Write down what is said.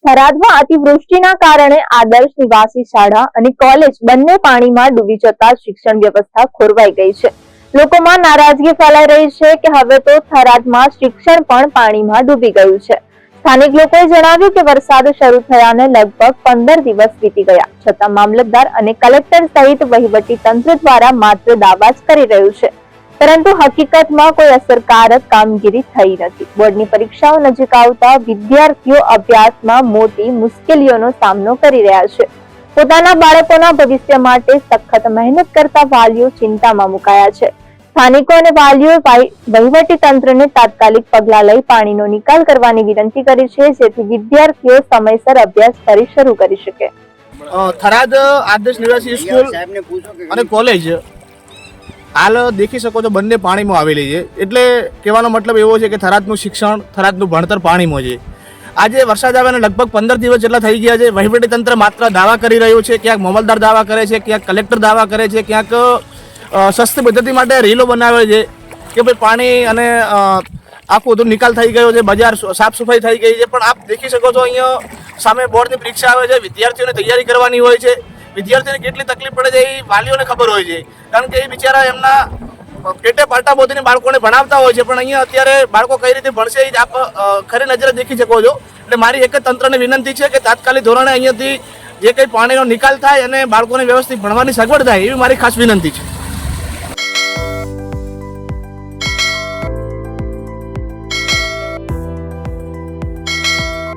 થરાદમાં અતિવૃષ્ટિના કારણે આદર્શ નિવાસી શાળા અને કોલેજ બંને પાણીમાં ડૂબી જતા શિક્ષણ વ્યવસ્થા ખોરવાઈ ગઈ છે। લોકોમાં નારાજગી ફેલાઈ રહી છે કે હવે તો થરાદમાં શિક્ષણ પણ પાણીમાં ડૂબી ગયું છે। સ્થાનિક લોકોએ જણાવ્યું કે વરસાદ શરૂ થયાને લગભગ 15 દિવસ વીતી ગયા છતાં મામલતદાર અને કલેક્ટર સહિત વહીવટી તંત્ર દ્વારા માત્ર દાવા જ કરી રહ્યું છે, પરંતુ હકીકતમાં કોઈ અસરકારક કામગીરી થઈ નથી। બોર્ડની પરીક્ષાઓ નજીક આવતા વિદ્યાર્થીઓ અભ્યાસમાં મોટી મુશ્કેલીઓનો સામનો કરી રહ્યા છે। પોતાના બાળકોના ભવિષ્ય માટે સખત મહેનત કરતા વાલીઓ ચિંતામાં મુકાયા છે। સ્થાનિકો અને વાલીઓએ વહીવટી તંત્રને તાત્કાલિક પગલાં લઈ પાણીનો નિકાલ કરવાની વિનંતી કરી છે, જેથી વિદ્યાર્થીઓ સમયસર અભ્યાસ ફરી શરૂ કરી શકે। થરાદ આદર્શ નિવાસી સ્કૂલ અને કોલેજ હાલ દેખી શકો છો બંને પાણીમાં આવેલી છે, એટલે કહેવાનો મતલબ એવો છે કે થરાદનું શિક્ષણ, થરાદનું ભણતર પાણીમાં છે। આજે વરસાદ આવ્યાને લગભગ 15 દિવસ જેટલા થઈ ગયા છે। વહીવટી તંત્ર માત્ર દાવા કરી રહ્યું છે, ક્યાંક મામલતદાર દાવા કરે છે, ક્યાંક કલેક્ટર દાવા કરે છે, ક્યાંક સસ્તી પદ્ધતિ માટે રીલો બનાવે છે કે ભાઈ પાણી અને આખું બધું નિકાલ થઈ ગયો છે, બજાર સાફ સફાઈ થઈ ગઈ છે। પણ આપ દેખી શકો છો અહીંયા સામે બોર્ડની પરીક્ષા આવે છે, વિદ્યાર્થીઓને તૈયારી કરવાની હોય છે। વિદ્યાર્થીઓને કેટલી તકલીફ પડે છે એ વાલીઓને ખબર હોય છે, કારણ કે એ બિચારા એમના પેટે પાટા બોધીને બાળકોને ભણાવતા હોય છે, પણ અહીંયા અત્યારે બાળકો કઈ રીતે ભણશે એ આપ ખરી નજરે દેખી શકો છો। એટલે મારી એક જ તંત્રને વિનંતી છે કે તાત્કાલિક ધોરણે અહીંયાથી જે કંઈ પાણીનો નિકાલ થાય અને બાળકોને વ્યવસ્થિત ભણવાની સગવડ થાય એવી મારી ખાસ વિનંતી છે।